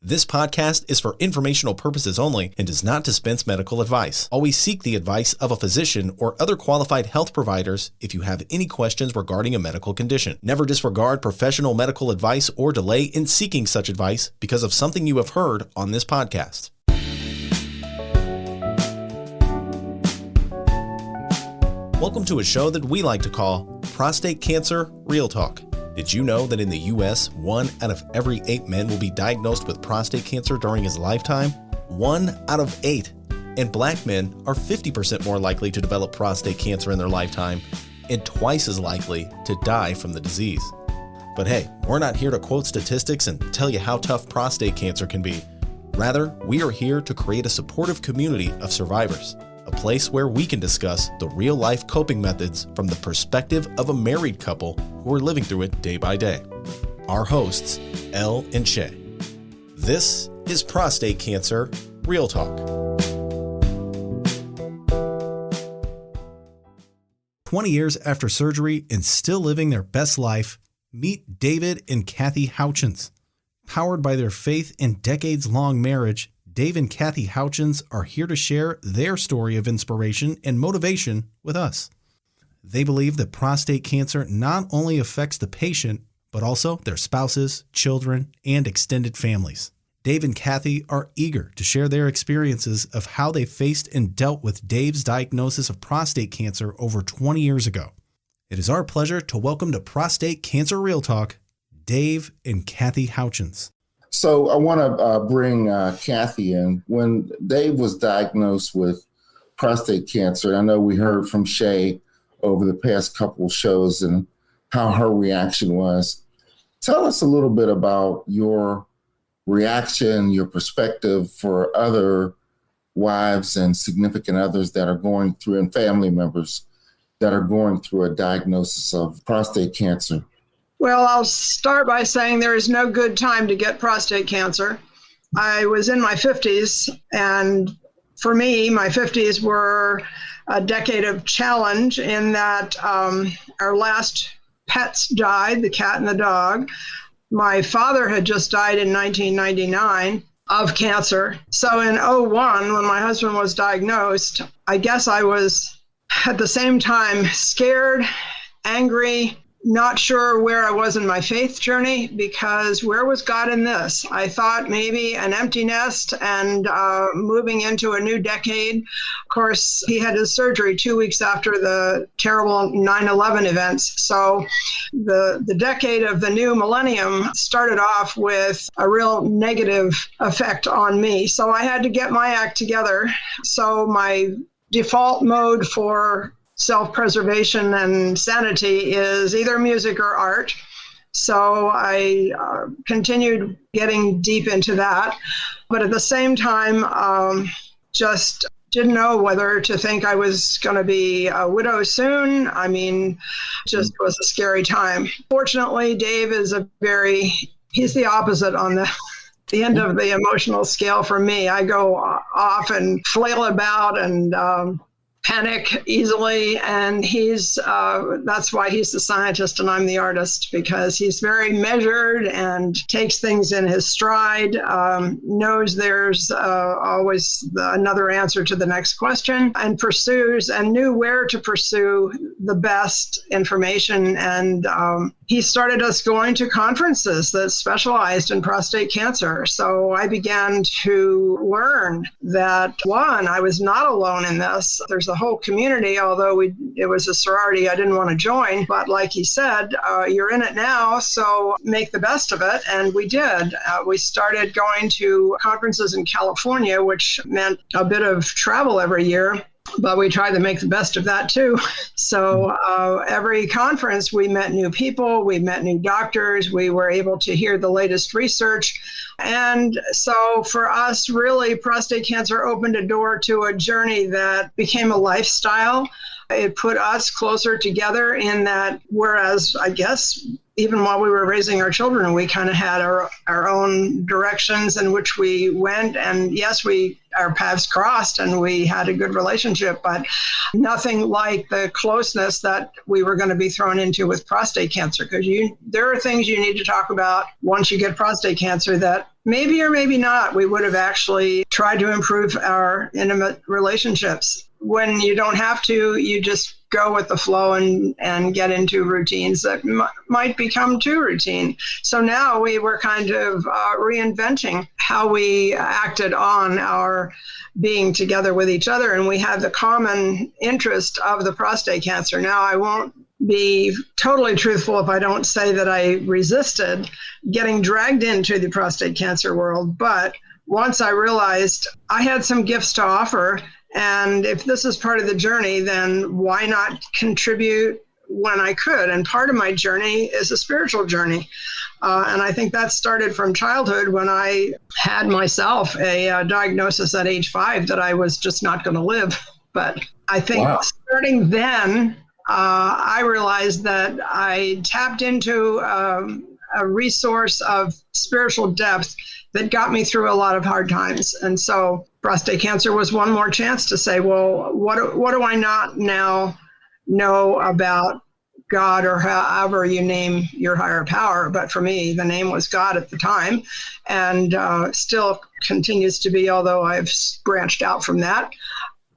This podcast is for informational purposes only and does not dispense medical advice. Always seek the advice of a physician or other qualified health providers if you have any questions regarding a medical condition. Never disregard professional medical advice or delay in seeking such advice because of something you have heard on this podcast. Welcome to a show that we like to call Prostate Cancer Real Talk. Did you know that in the U.S., 1 out of every 8 men will be diagnosed with prostate cancer during his lifetime? 1 out of 8. And black men are 50% more likely to develop prostate cancer in their lifetime and twice as likely to die from the disease. But hey, we're not here to quote statistics and tell you how tough prostate cancer can be. Rather, we are here to create a supportive community of survivors. A place where we can discuss the real-life coping methods from the perspective of a married couple who are living through it day by day. Our hosts, Elle and Shay. This is Prostate Cancer Real Talk. 20 years after surgery and still living their best life, meet David and Kathie Houchens. Powered by their faith and decades-long marriage, Dave and Kathie Houchens are here to share their story of inspiration and motivation with us. They believe that prostate cancer not only affects the patient, but also their spouses, children, and extended families. Dave and Kathie are eager to share their experiences of how they faced and dealt with Dave's diagnosis of prostate cancer over 20 years ago. It is our pleasure to welcome to Prostate Cancer Real Talk, Dave and Kathie Houchens. So I want to bring Kathie in. When Dave was diagnosed with prostate cancer, I know we heard from Shay over the past couple of shows and how her reaction was. Tell us a little bit about your reaction, your perspective for other wives and significant others that are going through, and family members that are going through a diagnosis of prostate cancer. Well, I'll start by saying there is no good time to get prostate cancer. I was in my 50s, and for me, my 50s were a decade of challenge in that our last pets died, the cat and the dog. My father had just died in 1999 of cancer. So in 2001, when my husband was diagnosed, I guess I was at the same time scared, angry, not sure where I was in my faith journey, because where was God in this? I thought maybe an empty nest and moving into a new decade. Of course, he had his surgery 2 weeks after the terrible 9/11 events. So the decade of the new millennium started off with a real negative effect on me. So I had to get my act together. So my default mode for self-preservation and sanity is either music or art. So I continued getting deep into that. But at the same time, just didn't know whether to think I was going to be a widow soon. I mean, just was a scary time. Fortunately, Dave is he's the opposite on the end of the emotional scale for me. I go off and flail about and panic easily, and that's why he's the scientist and I'm the artist, because he's very measured and takes things in his stride, knows there's always another answer to the next question, and pursues and knew where to pursue the best information. And he started us going to conferences that specialized in prostate cancer. So I began to learn that, one, I was not alone in this. There's a whole community, although it was a sorority I didn't want to join. But like he said, you're in it now, so make the best of it. And we did. We started going to conferences in California, which meant a bit of travel every year. But we tried to make the best of that too. So every conference, we met new people, we met new doctors, we were able to hear the latest research. And so for us, really, prostate cancer opened a door to a journey that became a lifestyle. It put us closer together in that, whereas I guess even while we were raising our children, we kind of had our own directions in which we went. And yes, we our paths crossed and we had a good relationship, but nothing like the closeness that we were going to be thrown into with prostate cancer. Because there are things you need to talk about once you get prostate cancer that maybe or maybe not, we would have actually tried to improve our intimate relationships. When you don't have to, you just go with the flow and get into routines that might become too routine. So now we were kind of reinventing how we acted on our being together with each other. And we had the common interest of the prostate cancer. Now, I won't be totally truthful if I don't say that I resisted getting dragged into the prostate cancer world. But once I realized I had some gifts to offer, and if this is part of the journey, then why not contribute when I could? And part of my journey is a spiritual journey. And I think that started from childhood when I had myself a diagnosis at age 5 that I was just not going to live. But I think starting then, I realized that I tapped into a resource of spiritual depth that got me through a lot of hard times. And so prostate cancer was one more chance to say, well, what do I not now know about God, or however you name your higher power? But for me, the name was God at the time, and still continues to be, although I've branched out from that.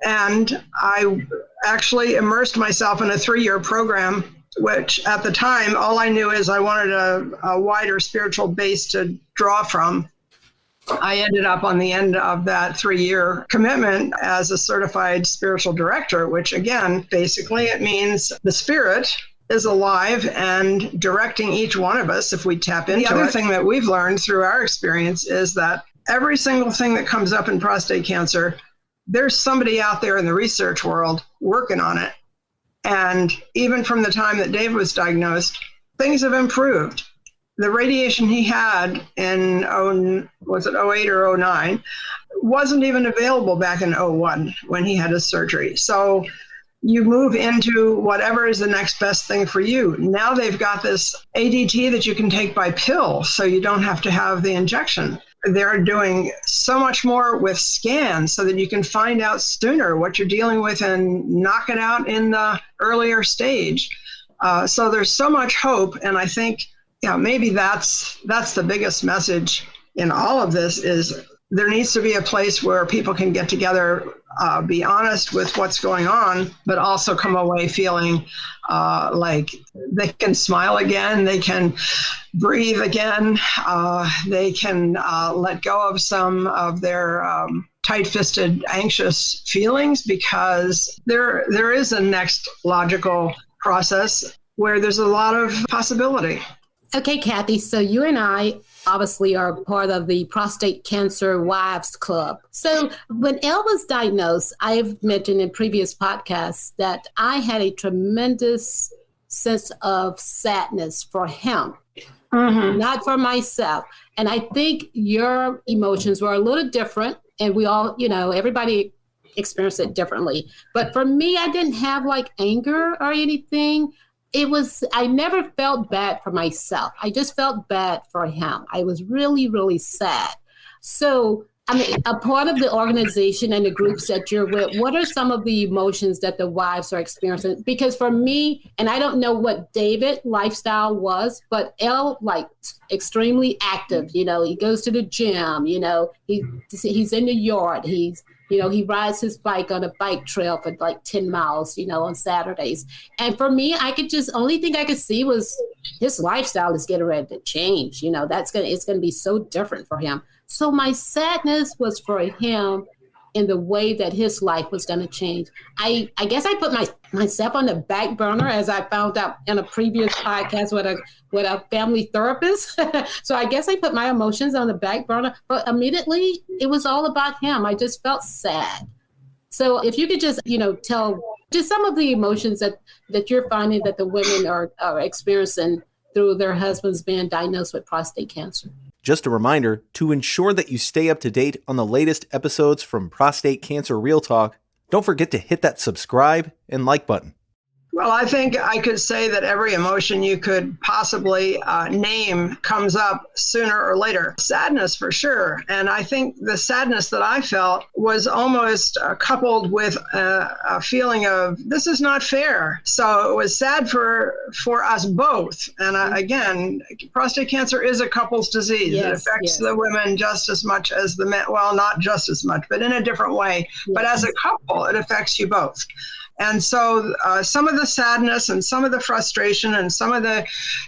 And I actually immersed myself in a 3-year program, which at the time, all I knew is I wanted a wider spiritual base to draw from. I ended up on the end of that 3-year commitment as a certified spiritual director, which again, basically it means the spirit is alive and directing each one of us if we tap into it. The other thing that we've learned through our experience is that every single thing that comes up in prostate cancer, there's somebody out there in the research world working on it. And even from the time that Dave was diagnosed, things have improved. The radiation he had in 08 or 09 wasn't even available back in 01 when he had his surgery. So you move into whatever is the next best thing for you. Now they've got this ADT that you can take by pill, so you don't have to have the injection. They're doing so much more with scans so that you can find out sooner what you're dealing with and knock it out in the earlier stage. So there's so much hope, and I think maybe that's the biggest message in all of this is there needs to be a place where people can get together, be honest with what's going on, but also come away feeling like they can smile again, they can breathe again, they can let go of some of their tight-fisted, anxious feelings, because there is a next logical process where there's a lot of possibility. Okay, Kathie, so you and I obviously are part of the Prostate Cancer Wives Club. So when Elle was diagnosed, I've mentioned in previous podcasts that I had a tremendous sense of sadness for him, not for myself. And I think your emotions were a little different, and we all, everybody experienced it differently. But for me, I didn't have like anger or anything. I never felt bad for myself. I just felt bad for him. I was really, really sad. So, a part of the organization and the groups that you're with, what are some of the emotions that the wives are experiencing? Because for me, and I don't know what David's lifestyle was, but Elle, extremely active. He goes to the gym, he's in the yard. He rides his bike on a bike trail for 10 miles, on Saturdays. And for me, only thing I could see was his lifestyle is getting ready to change. It's going to be so different for him. So my sadness was for him in the way that his life was going to change. I guess I put myself on the back burner, as I found out in a previous podcast with a family therapist. So I guess I put my emotions on the back burner, but immediately it was all about him. I just felt sad. So if you could just, tell just some of the emotions that you're finding that the women are experiencing through their husbands being diagnosed with prostate cancer. Just a reminder, to ensure that you stay up to date on the latest episodes from Prostate Cancer Real Talk, don't forget to hit that subscribe and like button. Well, I think I could say that every emotion you could possibly name comes up sooner or later. Sadness, for sure. And I think the sadness that I felt was almost coupled with a feeling of, this is not fair. So it was sad for us both. And again, prostate cancer is a couple's disease. Yes, it affects the women just as much as the men. Well, not just as much, but in a different way. Yes. But as a couple, it affects you both. And so some of the sadness and some of the frustration and some of the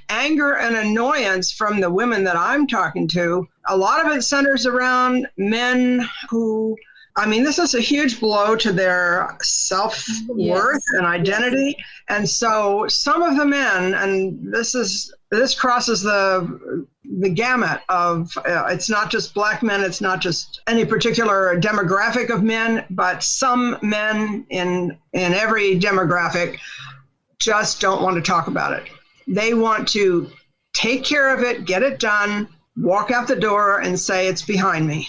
anger and annoyance from the women that I'm talking to, a lot of it centers around men who, I mean, this is a huge blow to their self-worth and identity. And so some of the men, and this crosses the gamut of, it's not just Black men, it's not just any particular demographic of men, but some men in every demographic just don't want to talk about it. They want to take care of it, get it done, walk out the door and say it's behind me.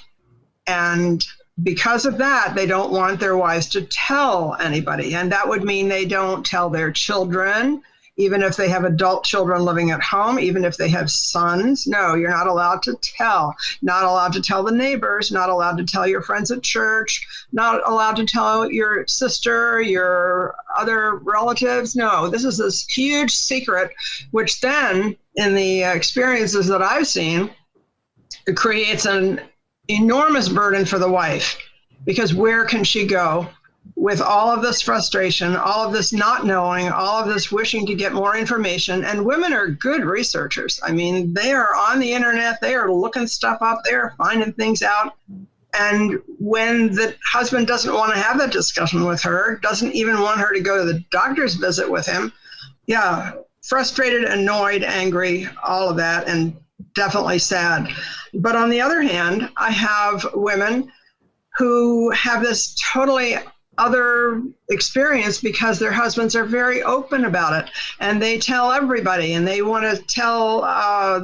And because of that, they don't want their wives to tell anybody. And that would mean they don't tell their children, even if they have adult children living at home, even if they have sons. No, you're not allowed to tell. Not allowed to tell the neighbors, not allowed to tell your friends at church, not allowed to tell your sister, your other relatives. No, this is this huge secret, which then, in the experiences that I've seen, it creates an enormous burden for the wife, because where can she go with all of this frustration, all of this not knowing, all of this wishing to get more information? And women are good researchers. I mean, they are on the internet, they are looking stuff up, they are finding things out. And when the husband doesn't want to have that discussion with her, doesn't even want her to go to the doctor's visit with him, frustrated, annoyed, angry, all of that, and definitely sad. But on the other hand, I have women who have this totally other experience because their husbands are very open about it, and they tell everybody, and they want to tell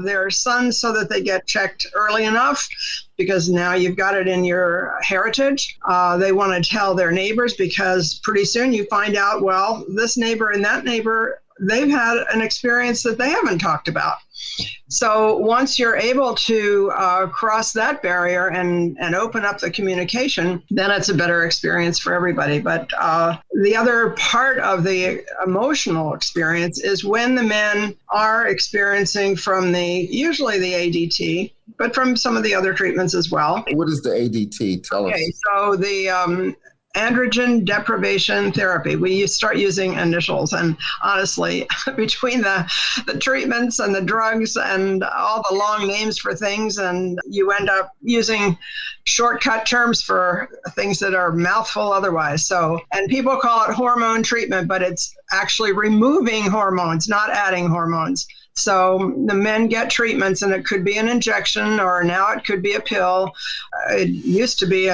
their sons so that they get checked early enough, because now you've got it in your heritage. They want to tell their neighbors, because pretty soon you find out, well, this neighbor and that neighbor, they've had an experience that they haven't talked about. So once you're able to cross that barrier and open up the communication, then it's a better experience for everybody. But the other part of the emotional experience is when the men are experiencing from usually the ADT, but from some of the other treatments as well. What is the ADT? Tell us. Okay, so the androgen deprivation therapy. We start using initials, and honestly, between the treatments and the drugs and all the long names for things, and you end up using shortcut terms for things that are mouthful otherwise. So, and people call it hormone treatment, but it's actually removing hormones, not adding hormones. So the men get treatments, and it could be an injection, or now it could be a pill. It used to be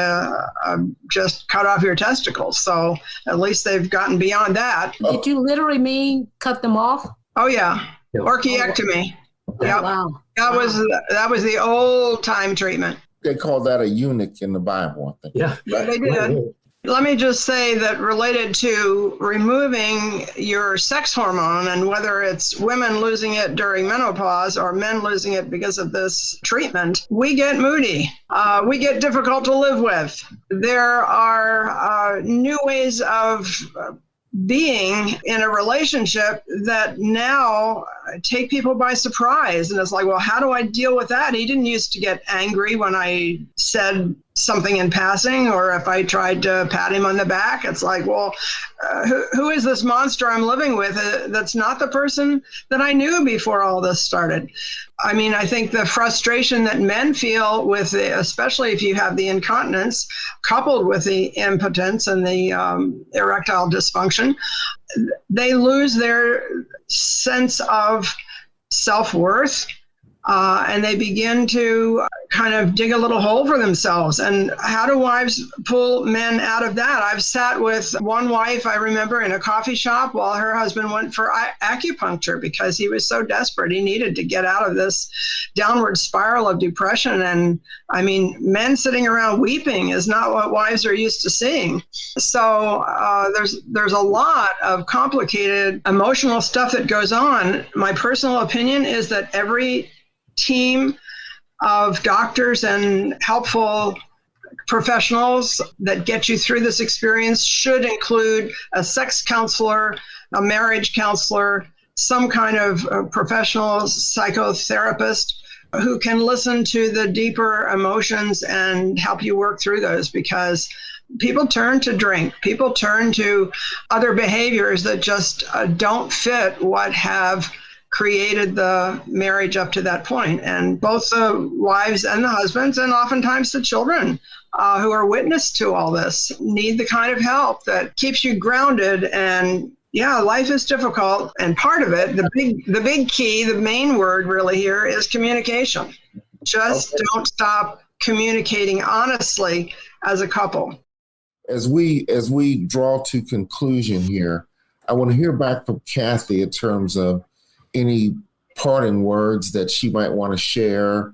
just cut off your testicles. So at least they've gotten beyond that. Did you literally mean cut them off? Oh, yeah. Orchiectomy. Oh, yep. Wow. That was the old time treatment. They call that a eunuch in the Bible, I think. Yeah, they did. Let me just say that related to removing your sex hormone, and whether it's women losing it during menopause or men losing it because of this treatment, we get moody. We get difficult to live with. There are new ways of being in a relationship that now take people by surprise. And it's like, well, how do I deal with that? He didn't used to get angry when I said something in passing, or if I tried to pat him on the back. It's like, well, who is this monster I'm living with that's not the person that I knew before all this started? I mean, I think the frustration that men feel with especially if you have the incontinence coupled with the impotence and the erectile dysfunction, they lose their sense of self-worth. and they begin to kind of dig a little hole for themselves. And how do wives pull men out of that? I've sat with one wife, I remember, in a coffee shop while her husband went for acupuncture because he was so desperate. He needed to get out of this downward spiral of depression. And I mean, men sitting around weeping is not what wives are used to seeing. So there's a lot of complicated emotional stuff that goes on. My personal opinion is that every team of doctors and helpful professionals that get you through this experience should include a sex counselor, a marriage counselor, some kind of professional psychotherapist who can listen to the deeper emotions and help you work through those, because people turn to drink, people turn to other behaviors that just don't fit what have created the marriage up to that point. And both the wives and the husbands, and oftentimes the children who are witness to all this, need the kind of help that keeps you grounded. And yeah, life is difficult. And part of it, the big key, the main word really here is communication. Just don't stop communicating honestly as a couple. As we draw to conclusion here, I want to hear back from Kathie in terms of any parting words that she might want to share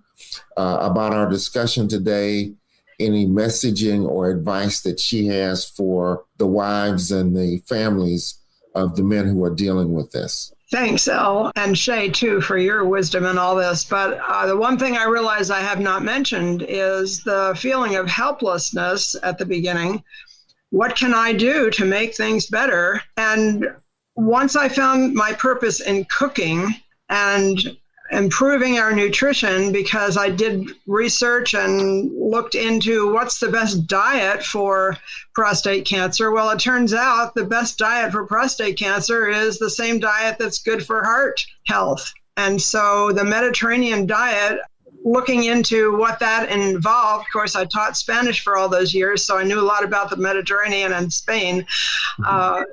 about our discussion today, any messaging or advice that she has for the wives and the families of the men who are dealing with this. Thanks, Elle, and Shay, too, for your wisdom in all this. But the one thing I realize I have not mentioned is the feeling of helplessness at the beginning. What can I do to make things better? And once I found my purpose in cooking and improving our nutrition, because I did research and looked into what's the best diet for prostate cancer. Well, it turns out the best diet for prostate cancer is the same diet that's good for heart health. And so the Mediterranean diet, looking into what that involved, of course, I taught Spanish for all those years, so I knew a lot about the Mediterranean and Spain.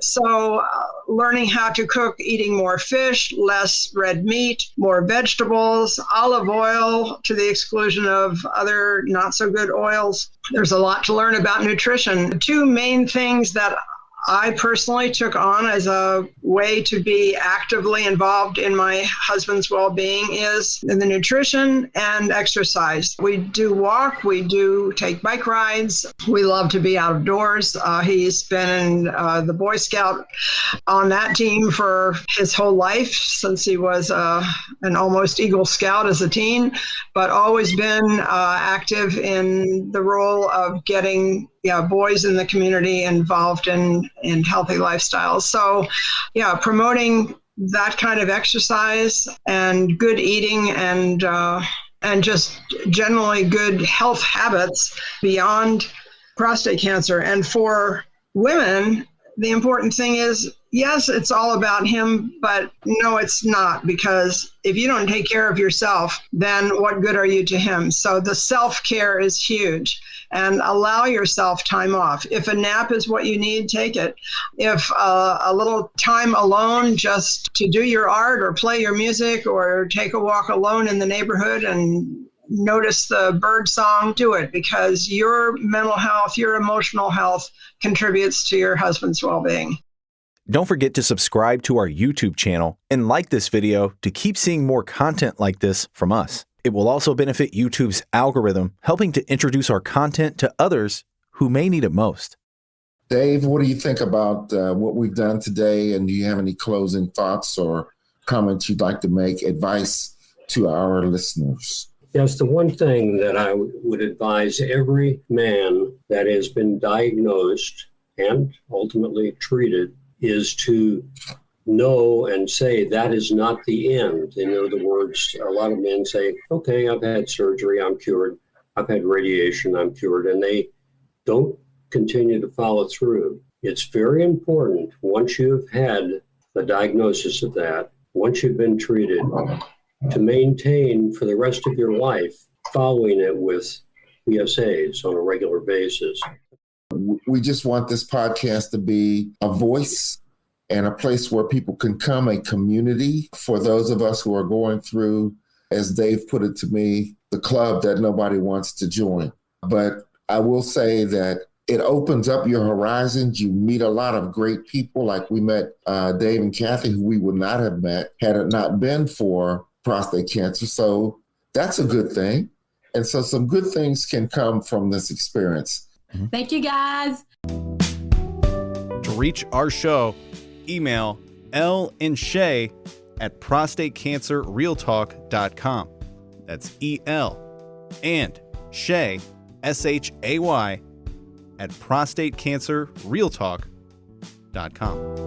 So learning how to cook, eating more fish, less red meat, more vegetables, olive oil to the exclusion of other not so good oils. There's a lot to learn about nutrition. The two main things that I personally took on as a way to be actively involved in my husband's well-being is in the nutrition and exercise. We do walk, we do take bike rides, we love to be outdoors. He's been in the Boy Scout on that team for his whole life since he was an almost Eagle Scout as a teen, but always been active in the role of getting boys in the community involved in healthy lifestyles. So, promoting that kind of exercise and good eating and just generally good health habits beyond prostate cancer. And for women, the important thing is, yes, it's all about him, but no, it's not, because if you don't take care of yourself, then what good are you to him? So the self-care is huge, and allow yourself time off. If a nap is what you need, take it. If a little time alone just to do your art or play your music or take a walk alone in the neighborhood and notice the bird song, do it, because your mental health, your emotional health contributes to your husband's well-being. Don't forget to subscribe to our YouTube channel and like this video to keep seeing more content like this from us. It will also benefit YouTube's algorithm, helping to introduce our content to others who may need it most. Dave, what do you think about what we've done today? And do you have any closing thoughts or comments you'd like to make, advice to our listeners? Yes, the one thing that I would advise every man that has been diagnosed and ultimately treated is to know and say that is not the end. In other words, a lot of men say, okay, I've had surgery, I'm cured. I've had radiation, I'm cured. And they don't continue to follow through. It's very important, once you've had the diagnosis of that, once you've been treated, to maintain for the rest of your life following it with PSAs on a regular basis. We just want this podcast to be a voice and a place where people can come, a community for those of us who are going through as Dave put it to me, the club that nobody wants to join. But I will say that it opens up your horizons. You meet a lot of great people, like we met Dave and Kathie, who we would not have met had it not been for prostate cancer. So that's a good thing. And so some good things can come from this experience. Thank you, guys. To reach our show, email Elle and Shay at prostatecancerrealtalk.com. That's EL and Shay, SHAY, at prostatecancerrealtalk.com.